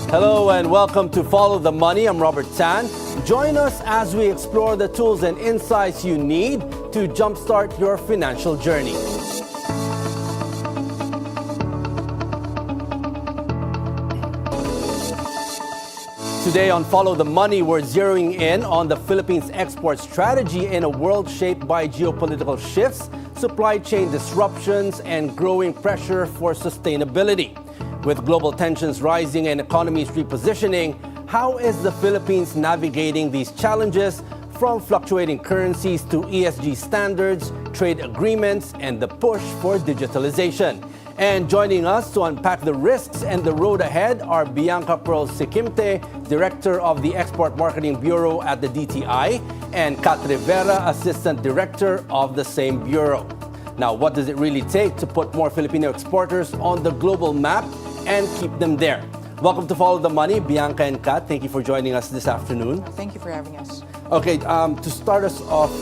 Hello and welcome to Follow the Money. I'm Robert Tan. Join us as we explore the tools and insights you need to jumpstart your financial journey. Today on Follow the Money, we're zeroing in on the Philippines' export strategy in a world shaped by geopolitical shifts, supply chain disruptions, and growing pressure for sustainability. With global tensions rising and economies repositioning, how is the Philippines navigating these challenges, from fluctuating currencies to ESG standards, trade agreements, and the push for digitalization? And joining us to unpack the risks and the road ahead are Bianca Pearl Sykimte, Director of the Export Marketing Bureau at the DTI, and Kat Rivera, Assistant Director of the same bureau. Now, what does it really take to put more Filipino exporters on the global map and keep them there? Welcome to Follow the Money, Bianca and Kat. Thank you for joining us this afternoon. Thank you for having us. Okay, to start us off,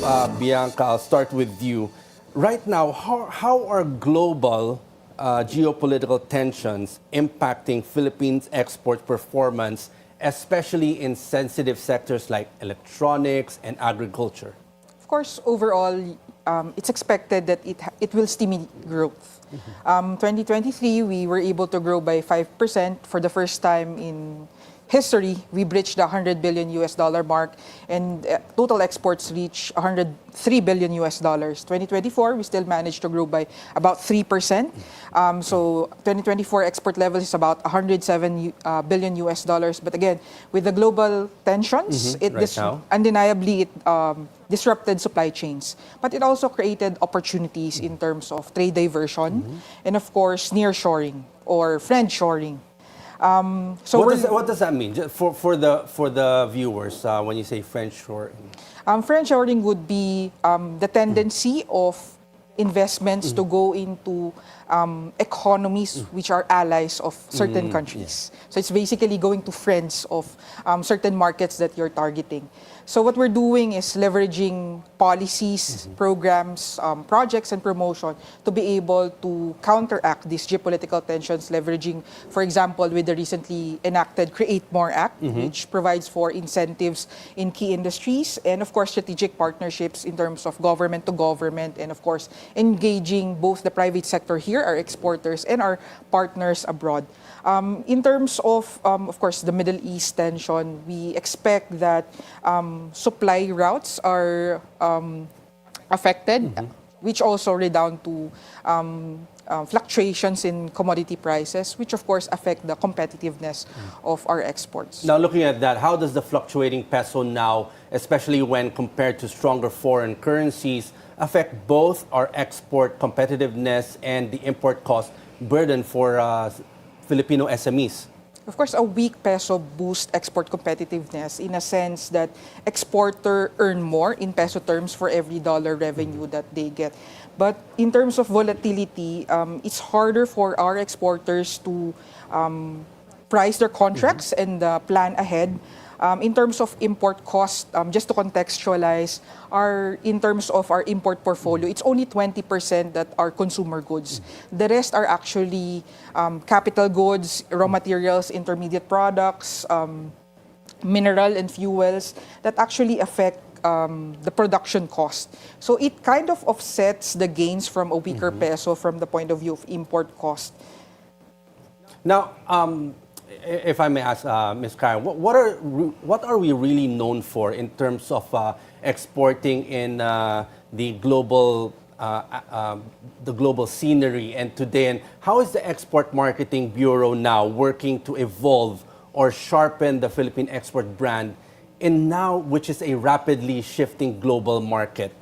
Bianca, I'll start with you. Right now, how are global geopolitical tensions impacting Philippines' export performance, especially in sensitive sectors like electronics and agriculture? Of course, overall, it's expected that it will stimulate growth. 2023, we were able to grow by 5% for the first time in history. We breached the $100 billion mark, and total exports reached $103 billion. 2024, we still managed to grow by about 3%. So 2024 export level is about $107 billion. But again, with the global tensions, undeniably it disrupted supply chains. But it also created opportunities in terms of trade diversion and, of course, nearshoring or friendshoring. What does that mean for the viewers when you say friendshoring? Friendshoring would be the tendency of investments to go into economies which are allies of certain countries. So it's basically going to friends of certain markets that you're targeting. So what we're doing is leveraging policies, programs, projects, and promotion to be able to counteract these geopolitical tensions, leveraging, for example, with the recently enacted Create More Act, which provides for incentives in key industries, and of course, strategic partnerships in terms of government to government, and of course, engaging both the private sector here, our exporters, and our partners abroad. In terms of course, the Middle East tension, we expect that supply routes are affected, which also redound to fluctuations in commodity prices, which of course affect the competitiveness of our exports. Now, looking at that, how does the fluctuating peso now, especially when compared to stronger foreign currencies, affect both our export competitiveness and the import cost burden for Filipino SMEs? Of course, a weak peso boosts export competitiveness in a sense that exporters earn more in peso terms for every dollar revenue that they get. But in terms of volatility, it's harder for our exporters to price their contracts and plan ahead. In terms of import cost, just to contextualize, in terms of our import portfolio, it's only 20% that are consumer goods. The rest are actually capital goods, raw materials, intermediate products, mineral and fuels that actually affect the production cost. So it kind of offsets the gains from a weaker peso from the point of view of import cost. Now, if I may ask, Ms. Karen, what are we really known for in terms of exporting in the global scenery and today? And how is the Export Marketing Bureau now working to evolve or sharpen the Philippine export brand in now, which is a rapidly shifting global market?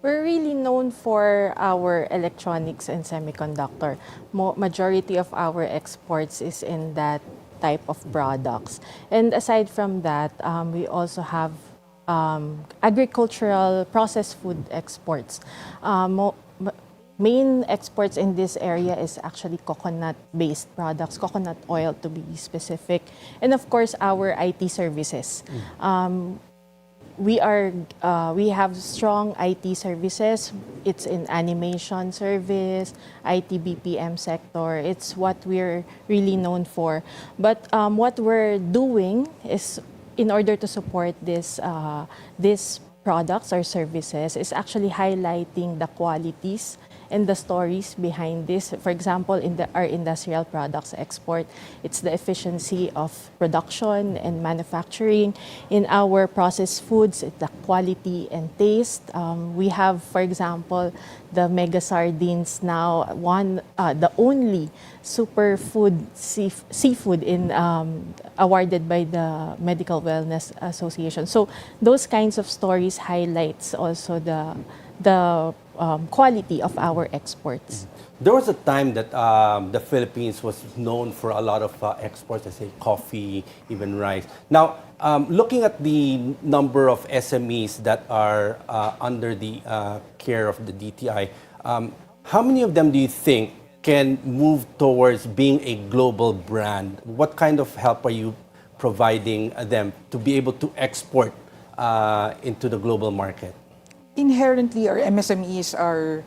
We're really known for our electronics and semiconductor. Majority of our exports is in that type of products. And aside from that, we also have agricultural processed food exports. Main exports in this area is actually coconut-based products, coconut oil to be specific, and of course our IT services. we have strong IT services. It's in animation service, IT BPM sector. It's what we're really known for. But what we're doing is, in order to support this products or services, is actually highlighting the qualities and the stories behind this. For example, in our industrial products export, it's the efficiency of production and manufacturing. In our processed foods, it's the quality and taste. We have, for example, the mega sardines now, the only superfood seafood awarded by the Medical Wellness Association. So those kinds of stories highlights also the quality of our exports. There was a time that the Philippines was known for a lot of exports, let's say coffee, even rice. Now, looking at the number of SMEs that are under the care of the DTI, how many of them do you think can move towards being a global brand? What kind of help are you providing them to be able to export into the global market? Inherently, our MSMEs are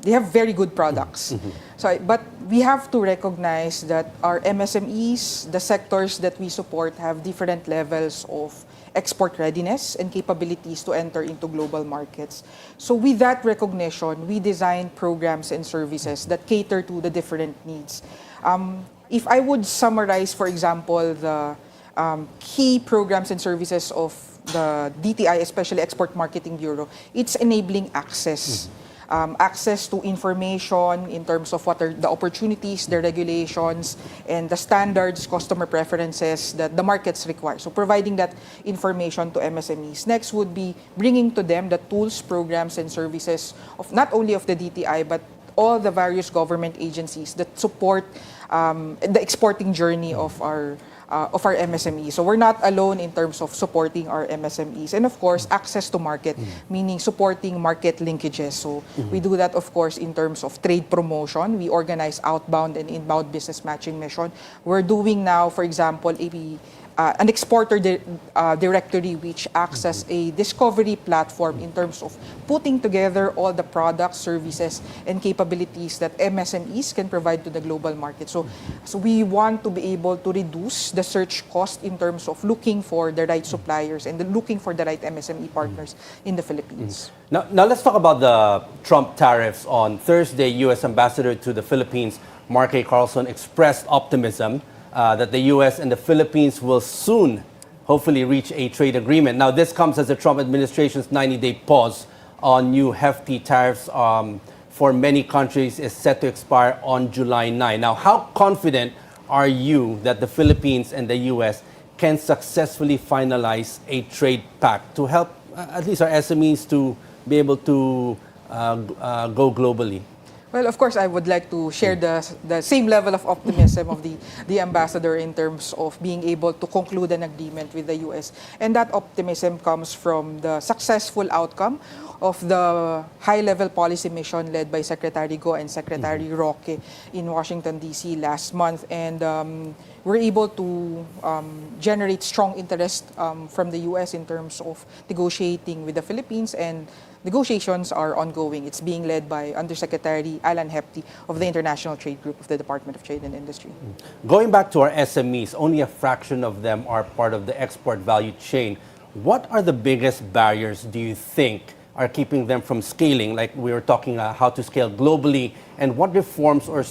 they have very good products. But we have to recognize that our MSMEs, the sectors that we support, have different levels of export readiness and capabilities to enter into global markets. So with that recognition, we design programs and services that cater to the different needs. If I would summarize, for example, the key programs and services of the DTI, especially Export Marketing Bureau, it's enabling access. Access to information in terms of what are the opportunities, the regulations, and the standards, customer preferences that the markets require. So providing that information to MSMEs. Next would be bringing to them the tools, programs, and services of not only of the DTI, but all the various government agencies that support the exporting journey of our MSMEs. So we're not alone in terms of supporting our MSMEs. And of course, access to market, meaning supporting market linkages. So we do that, of course, in terms of trade promotion. We organize outbound and inbound business matching mission. We're doing now, for example, an exporter directory which acts as a discovery platform in terms of putting together all the products, services, and capabilities that MSMEs can provide to the global market. So we want to be able to reduce the search cost in terms of looking for the right suppliers and looking for the right MSME partners in the Philippines. Now let's talk about the Trump tariffs. On Thursday, U.S. Ambassador to the Philippines, Mark A. Carlson, expressed optimism that the U.S. and the Philippines will soon, hopefully, reach a trade agreement. Now, this comes as the Trump administration's 90-day pause on new hefty tariffs for many countries is set to expire on July 9. Now, how confident are you that the Philippines and the U.S. can successfully finalize a trade pact to help at least our SMEs to be able to go globally? Well, of course, I would like to share the same level of optimism of the ambassador in terms of being able to conclude an agreement with the U.S. And that optimism comes from the successful outcome of the high-level policy mission led by Secretary Go and Secretary Roque in Washington, D.C. last month. And we're able to generate strong interest from the U.S. in terms of negotiating with the Philippines, and negotiations are ongoing. It's being led by Undersecretary Alan Hepty of the International Trade Group of the Department of Trade and Industry. Going back to our SMEs, only a fraction of them are part of the export value chain. What are the biggest barriers, do you think, are keeping them from scaling? Like we were talking how to scale globally, and what reforms or,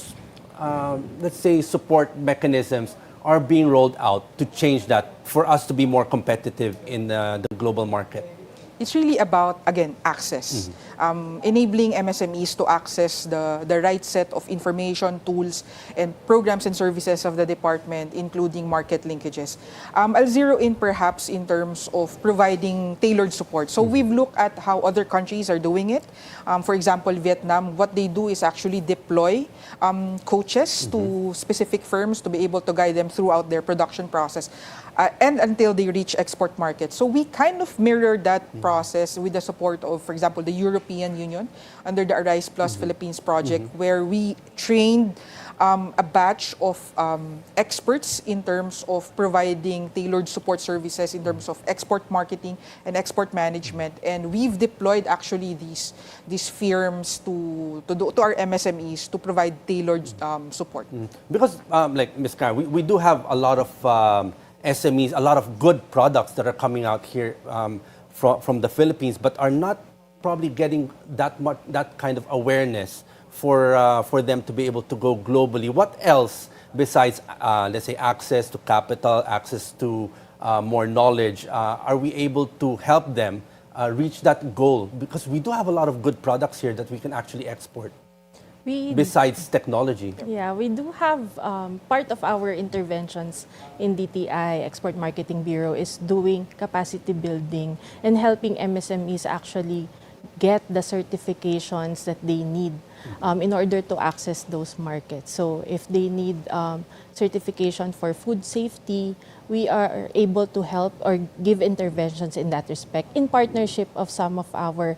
let's say, support mechanisms are being rolled out to change that for us to be more competitive in the global market? It's really about, again, access. Enabling MSMEs to access the right set of information, tools, and programs and services of the department, including market linkages. I'll zero in perhaps in terms of providing tailored support. So we've looked at how other countries are doing it. For example, Vietnam, what they do is actually deploy coaches to specific firms to be able to guide them throughout their production process. And until they reach export markets. So we kind of mirror that process with the support of, for example, the European European Union under the Arise Plus Philippines project, where we trained a batch of experts in terms of providing tailored support services in terms of export marketing and export management. And we've deployed actually these firms to our MSMEs to provide tailored support. Because, like Ms. Karen, we do have a lot of SMEs, a lot of good products that are coming out here from the Philippines, but are not probably getting that kind of awareness for them to be able to go globally. What else besides, let's say, access to capital, access to more knowledge, are we able to help them reach that goal? Because we do have a lot of good products here that we can actually export. Besides technology. Yeah, we do have part of our interventions in DTI, Export Marketing Bureau, is doing capacity building and helping MSMEs actually get the certifications that they need in order to access those markets. So if they need certification for food safety, we are able to help or give interventions in that respect in partnership of some of our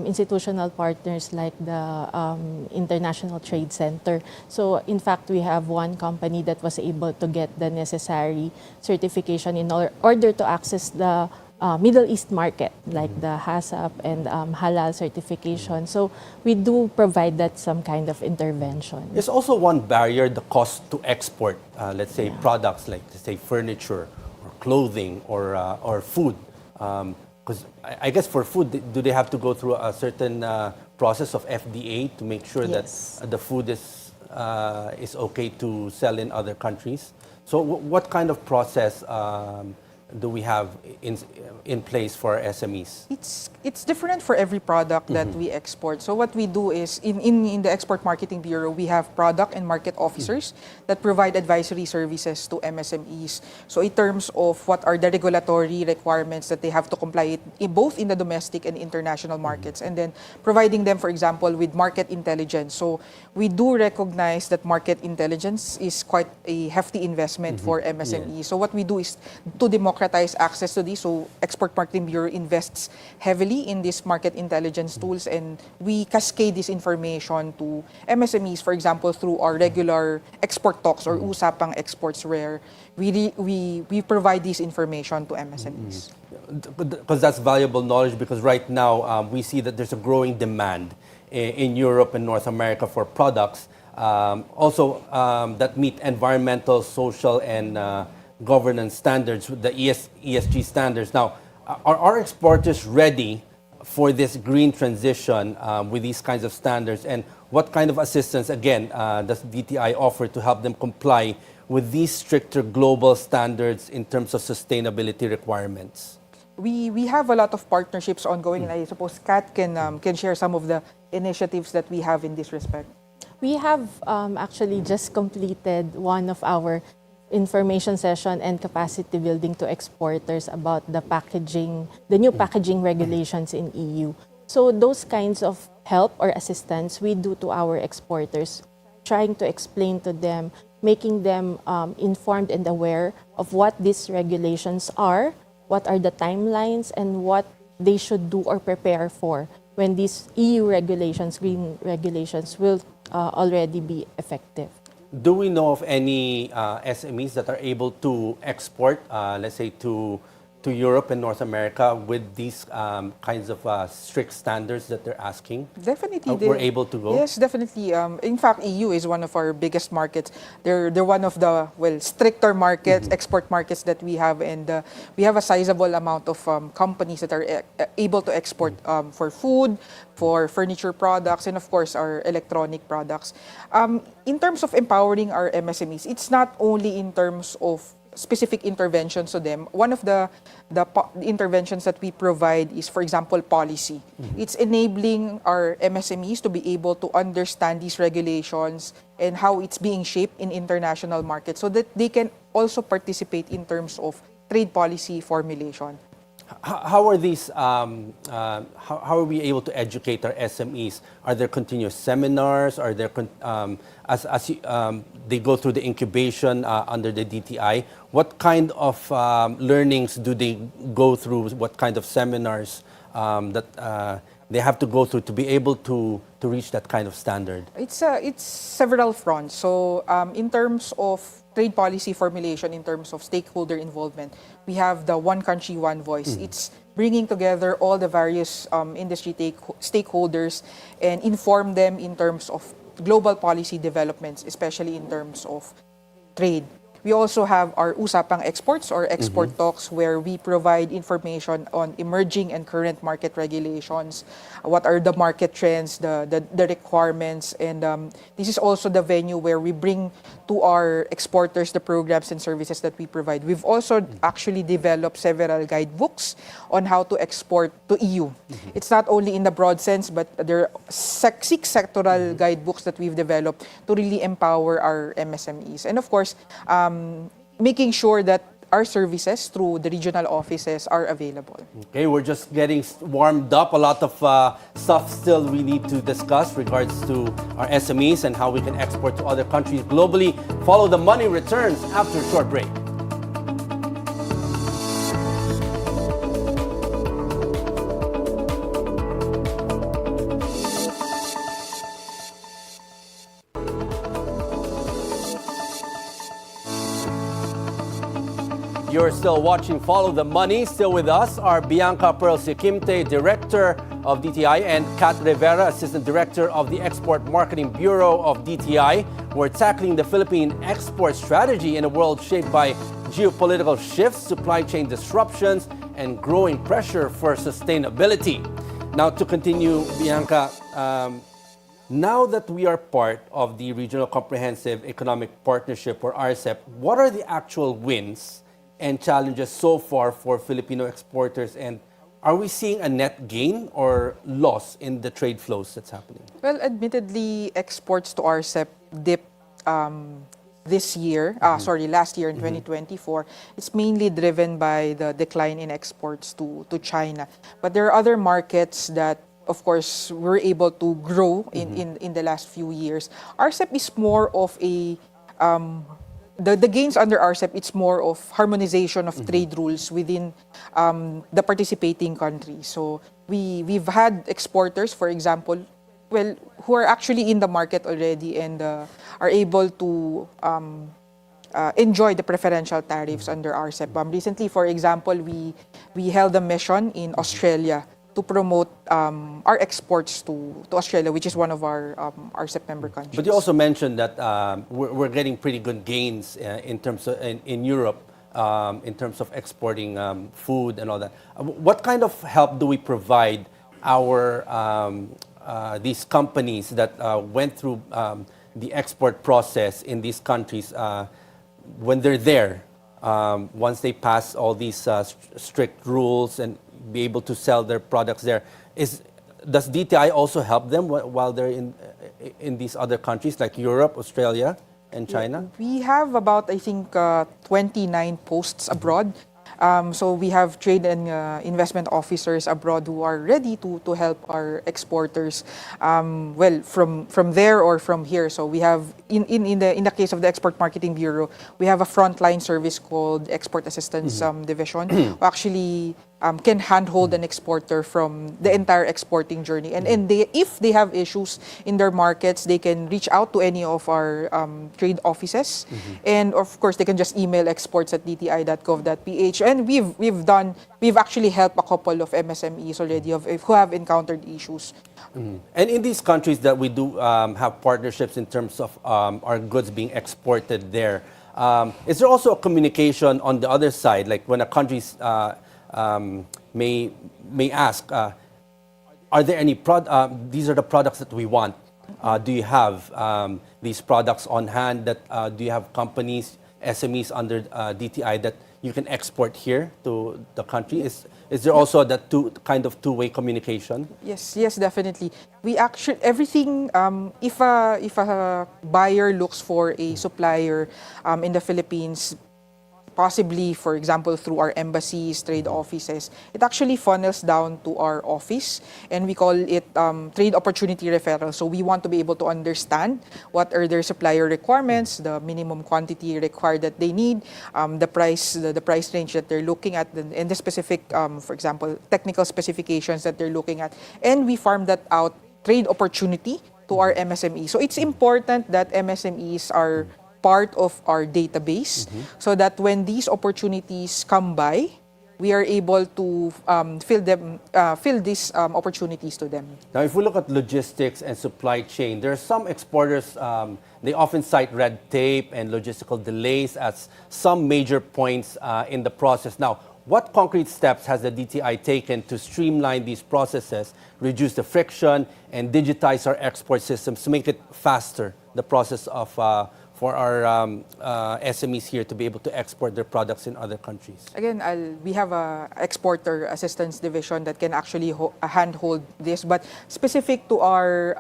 institutional partners like the International Trade Center. So in fact, we have one company that was able to get the necessary certification in order to access the Middle East market, like the HACCP and halal certification. So we do provide that some kind of intervention. There's also one barrier, the cost to export, let's say, products like, let's say, furniture or clothing or food. Because I guess for food, do they have to go through a certain process of FDA to make sure that the food is okay to sell in other countries? So what kind of process do we have in place for SMEs? It's different for every product that we export. So what we do is, in the Export Marketing Bureau, we have product and market officers that provide advisory services to MSMEs. So in terms of what are the regulatory requirements that they have to comply with, both in the domestic and international markets, and then providing them, for example, with market intelligence. So we do recognize that market intelligence is quite a hefty investment for MSMEs. So what we do is to democratize access to this. So Export Marketing Bureau invests heavily in these market intelligence tools, and we cascade this information to MSMEs, for example, through our regular export talks or Usapang Exports, where we provide this information to MSMEs. Because that's valuable knowledge, because right now we see that there's a growing demand in Europe and North America for products also that meet environmental, social, and governance standards, the ESG standards. Now, are our exporters ready for this green transition with these kinds of standards? And what kind of assistance, again, does DTI offer to help them comply with these stricter global standards in terms of sustainability requirements? We have a lot of partnerships ongoing, and I suppose Kat can share some of the initiatives that we have in this respect. We have actually just completed one of our information session and capacity building to exporters about the packaging, the new packaging regulations in EU. So those kinds of help or assistance we do to our exporters, trying to explain to them, making them informed and aware of what these regulations are, what are the timelines, and what they should do or prepare for when these EU regulations, green regulations, will already be effective. Do we know of any SMEs that are able to export, let's say, to Europe and North America with these kinds of strict standards that they're asking? Definitely. We're able to go? Yes, definitely. In fact, EU is one of our biggest markets. They're one of the, stricter markets, export markets that we have. And we have a sizable amount of companies that are able to export for food, for furniture products, and of course, our electronic products. In terms of empowering our MSMEs, it's not only in terms of specific interventions to them. One of the interventions that we provide is, for example, policy. It's enabling our MSMEs to be able to understand these regulations and how it's being shaped in international markets so that they can also participate in terms of trade policy formulation. How are these? How are we able to educate our SMEs? Are there continuous seminars? Are there as they go through the incubation under the DTI? What kind of learnings do they go through? What kind of seminars that they have to go through to be able to reach that kind of standard? It's several fronts. So in terms of trade policy formulation, in terms of stakeholder involvement, we have the one country, one voice. It's bringing together all the various industry stakeholders and inform them in terms of global policy developments, especially in terms of trade. We also have our Usapang Exports or export talks where we provide information on emerging and current market regulations, what are the market trends, the requirements, and this is also the venue where we bring to our exporters the programs and services that we provide. We've also actually developed several guidebooks on how to export to EU. It's not only in the broad sense, but there are six sectoral guidebooks that we've developed to really empower our MSMEs. And of course, making sure that our services through the regional offices are available. Okay, we're just getting warmed up. A lot of stuff still we need to discuss regards to our SMEs and how we can export to other countries globally. Follow the Money returns after a short break. You're still watching Follow the Money. Still with us are Bianca Pearl Sykimte, Director of DTI, and Kat Rivera, Assistant Director of the Export Marketing Bureau of DTI. We're tackling the Philippine export strategy in a world shaped by geopolitical shifts, supply chain disruptions, and growing pressure for sustainability. Now, to continue, Bianca, now that we are part of the Regional Comprehensive Economic Partnership, or RCEP, what are the actual wins and challenges so far for Filipino exporters, and are we seeing a net gain or loss in the trade flows that's happening? Well, admittedly, exports to RCEP dipped last year in 2024. It's mainly driven by the decline in exports to China. But there are other markets that, of course, we're able to grow in the last few years. RCEP is more of a the gains under RCEP, it's more of harmonization of trade rules within the participating countries. So we've had exporters, for example, who are actually in the market already and are able to enjoy the preferential tariffs under RCEP. Recently, for example, we held a mission in Australia to promote our exports to Australia, which is one of our RCEP member countries. But you also mentioned that we're getting pretty good gains in terms of in Europe in terms of exporting food and all that. What kind of help do we provide our these companies that went through the export process in these countries when they're there? Once they pass all these strict rules and be able to sell their products there, does DTI also help them while they're in these other countries like Europe, Australia, and China? We have about, I think, 29 posts abroad. So we have trade and investment officers abroad who are ready to help our exporters. From there or from here. So we have in the case of the Export Marketing Bureau, we have a frontline service called Export Assistance Division, who actually can handhold an exporter from the entire exporting journey. And if they have issues in their markets, they can reach out to any of our trade offices. And of course, they can just email exports@dti.gov.ph. And we've actually helped a couple of MSMEs already who have encountered issues. And in these countries that we do have partnerships in terms of our goods being exported there, is there also a communication on the other side, like when a country's may ask, are there any these are the products that we want. Do you have these products on hand? Do you have companies, SMEs under DTI that you can export here to the country? Is there also that kind of two-way communication? Yes, definitely. We actually everything. If a buyer looks for a supplier in the Philippines, possibly, for example, through our embassies, trade offices, it actually funnels down to our office, and we call it trade opportunity referral. So we want to be able to understand what are their supplier requirements, the minimum quantity required that they need, the price range that they're looking at, and the specific, for example, technical specifications that they're looking at, and we farm that out, trade opportunity, to our MSME. So it's important that MSMEs are part of our database, so that when these opportunities come by, we are able to fill these opportunities to them. Now, if we look at logistics and supply chain, there are some exporters, they often cite red tape and logistical delays as some major points in the process. Now, what concrete steps has the DTI taken to streamline these processes, reduce the friction, and digitize our export systems to make it faster, the process of for our SMEs here to be able to export their products in other countries? Again, we have a exporter assistance division that can actually handhold this. But specific to our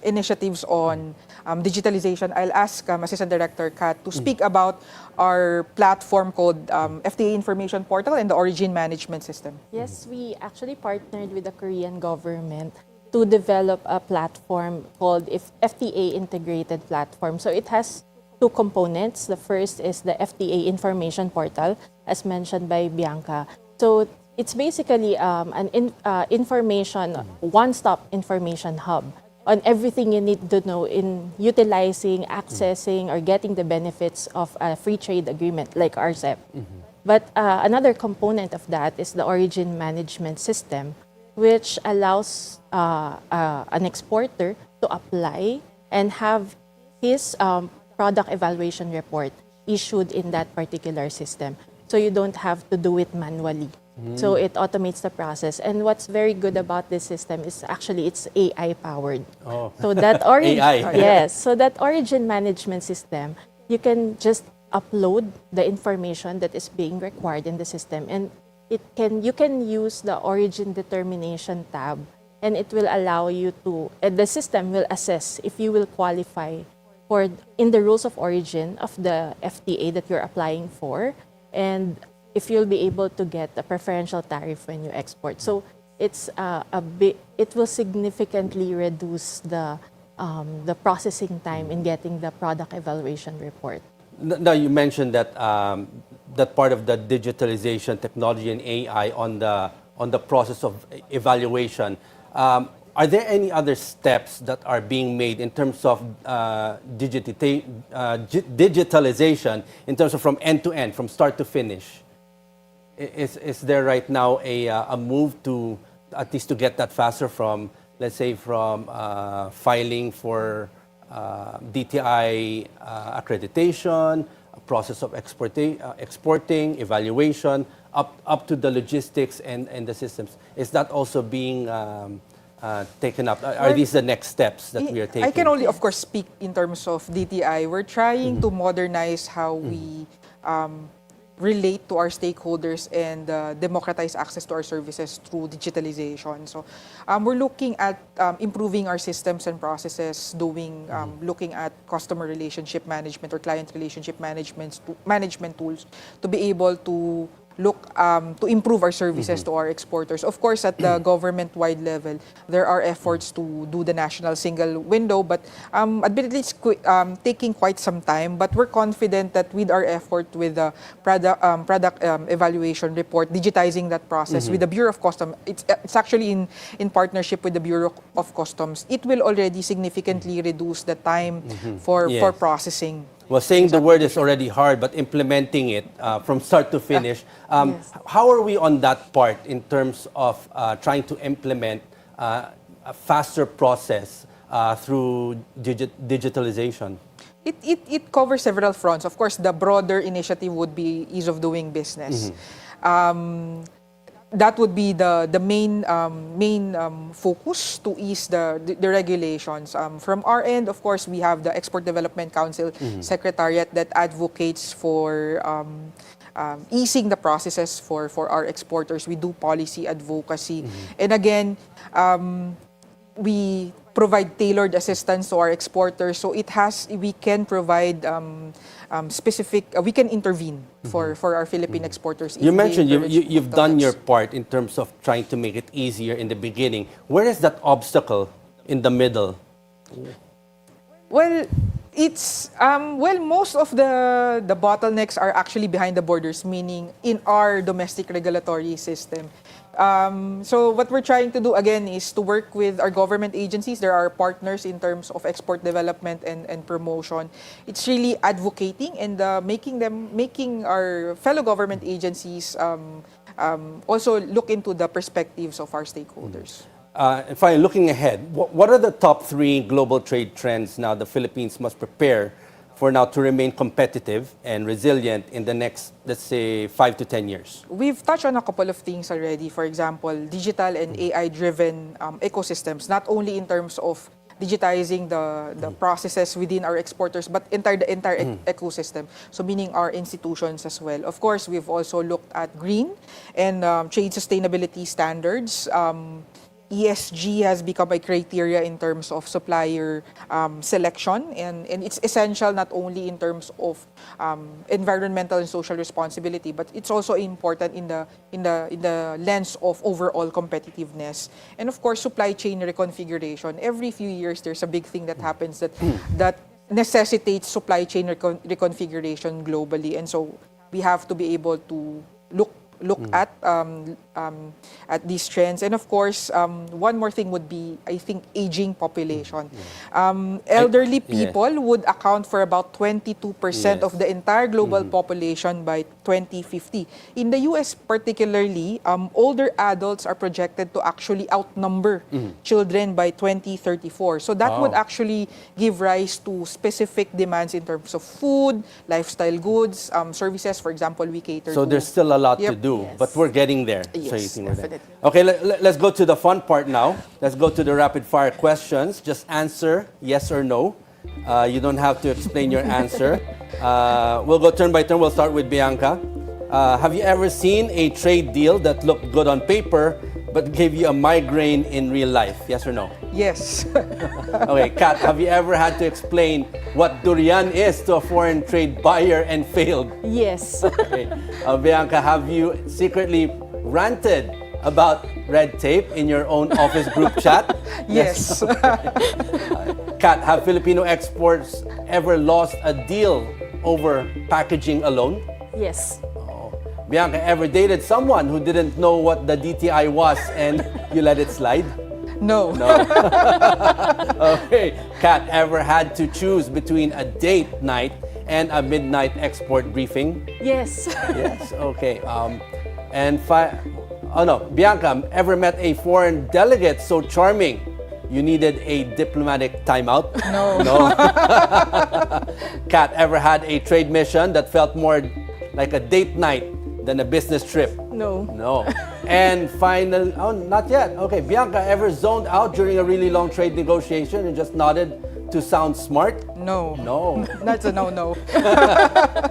initiatives on digitalization, I'll ask Assistant Director Kat to speak about our platform called FTA Information Portal and the Origin Management System. Yes, we actually partnered with the Korean government to develop a platform called FTA Integrated Platform. So it has two components. The first is the FTA Information Portal, as mentioned by Bianca. So it's basically an information, one-stop information hub on everything you need to know in utilizing, accessing, or getting the benefits of a free trade agreement like RCEP. But another component of that is the Origin Management System, which allows an exporter to apply and have his product evaluation report issued in that particular system. So you don't have to do it manually. So it automates the process. And what's very good about this system is actually it's AI powered. Oh. So that AI. yes, so that origin management system, you can just upload the information that is being required in the system, and you can use the origin determination tab, and it will allow you to, the system will assess if you will qualify for in the rules of origin of the FTA that you're applying for, and if you'll be able to get a preferential tariff when you export. So it's it will significantly reduce the processing time in getting the product evaluation report. Now, you mentioned that that part of the digitalization, technology, and AI on the process of evaluation. Are there any other steps that are being made in terms of digitalization, in terms of from end to end, from start to finish? Is there right now a move to at least to get that faster from, let's say, from filing for DTI accreditation, a process of exporting, evaluation, up to the logistics and the systems? Is that also being taken up? Are these the next steps that we are taking? I can only, of course, speak in terms of DTI. We're trying to modernize how we relate to our stakeholders and democratize access to our services through digitalization. So we're looking at improving our systems and processes, looking at customer relationship management or client relationship management tools to be able to look to improve our services to our exporters. Of course, at the government-wide level, there are efforts to do the national single window, but admittedly, it's taking quite some time. But we're confident that with our effort with the product evaluation report, digitizing that process with the Bureau of Customs, it's actually in partnership with the Bureau of Customs, it will already significantly reduce the time for processing. Well, saying the word is already hard, but implementing it from start to finish. How are we on that part in terms of trying to implement a faster process through digitalization? It covers several fronts. Of course, the broader initiative would be ease of doing business. That would be the main focus to ease the regulations. From our end, of course, we have the Export Development Council Secretariat that advocates for easing the processes for our exporters. We do policy advocacy. And again, we provide tailored assistance to our exporters. So we can provide specific, we can intervene for our Philippine exporters. You mentioned you've done your part in terms of trying to make it easier in the beginning. Where is that obstacle in the middle? Well, it's most of the bottlenecks are actually behind the borders, meaning in our domestic regulatory system. So what we're trying to do again is to work with our government agencies. There are partners in terms of export development and promotion. It's really advocating and making our fellow government agencies also look into the perspectives of our stakeholders. And finally, looking ahead, what are the top 3 global trade trends now the Philippines must prepare for now to remain competitive and resilient in the next, let's say, 5 to 10 years? We've touched on a couple of things already. For example, digital and AI-driven ecosystems, not only in terms of digitizing the processes within our exporters, but the entire ecosystem. So meaning our institutions as well. Of course, we've also looked at green and trade sustainability standards. ESG has become a criteria in terms of supplier selection, and it's essential not only in terms of environmental and social responsibility, but it's also important in the lens of overall competitiveness. And of course, supply chain reconfiguration. Every few years, there's a big thing that happens that necessitates supply chain reconfiguration globally, and so we have to be able to look at these trends. And of course, one more thing would be, I think, aging population. Elderly people would account for about 22% of the entire global population by 2050. In the US particularly, older adults are projected to actually outnumber children by 2034. So that would actually give rise to specific demands in terms of food, lifestyle goods, services. For example, we cater So to... there's still a lot to do. But we're getting there. So you think we're there. Okay, let's go to the fun part now. Let's go to the rapid fire questions. Just answer yes or no. You don't have to explain your answer. We'll go turn by turn. We'll start with Bianca. Have you ever seen a trade deal that looked good on paper but gave you a migraine in real life? Yes or no? Yes. Okay, Kat, have you ever had to explain what durian is to a foreign trade buyer and failed? Yes. Okay. Bianca, have you secretly ranted about red tape in your own office group chat? Yes. Kat, have Filipino exports ever lost a deal over packaging alone? Yes. Bianca, ever dated someone who didn't know what the DTI was and you let it slide? No. No. Okay. Kat, ever had to choose between a date night and a midnight export briefing? Yes. Yes. Okay. Bianca, ever met a foreign delegate so charming you needed a diplomatic timeout? No. No. Kat, ever had a trade mission that felt more like a date night than a business trip? No. No. And final, not yet. Okay, Bianca, ever zoned out during a really long trade negotiation and just nodded to sound smart? No. No. That's a no-no.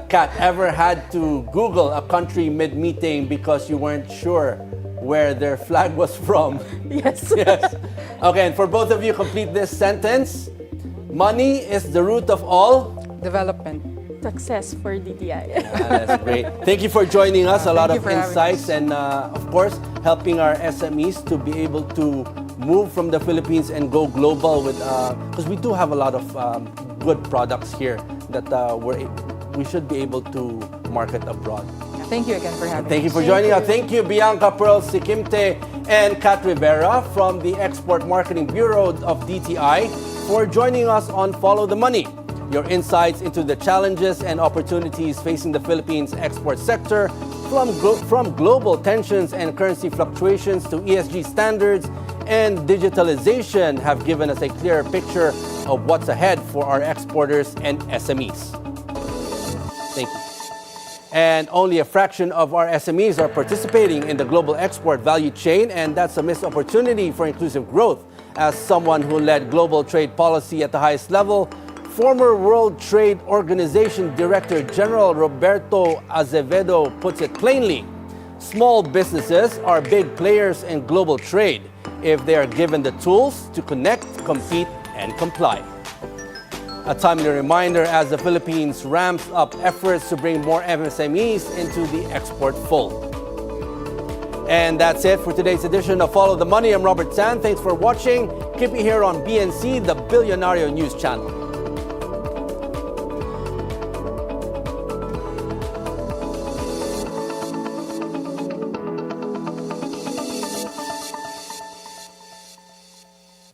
Kat, ever had to Google a country mid-meeting because you weren't sure where their flag was from? Yes. Yes. Okay, and for both of you, complete this sentence. Money is the root of all Development. Success for DTI. That's great. Thank you for joining us. A lot Thank of you for having insights us. and, of course, helping our SMEs to be able to move from the Philippines and go global with, because we do have a lot of good products here that we should be able to market abroad. Thank you again for having Thank you us. for joining us. Thank you, Bianca Pearl Sykimte and Kat Rivera from the Export Marketing Bureau of DTI for joining us on Follow the Money. Your insights into the challenges and opportunities facing the Philippines export sector, from global tensions and currency fluctuations to ESG standards and digitalization, have given us a clearer picture of what's ahead for our exporters and SMEs. Thank you. And only a fraction of our SMEs are participating in the global export value chain, and that's a missed opportunity for inclusive growth. As someone who led global trade policy at the highest level, former World Trade Organization Director General Roberto Azevedo puts it plainly, Small businesses are big players in global trade if they are given the tools to connect, compete, and comply. A timely reminder as the Philippines ramps up efforts to bring more MSMEs into the export fold. And that's it for today's edition of Follow the Money. I'm Robert San. Thanks for watching. Keep it here on BNC, the Bilyonaryo News Channel.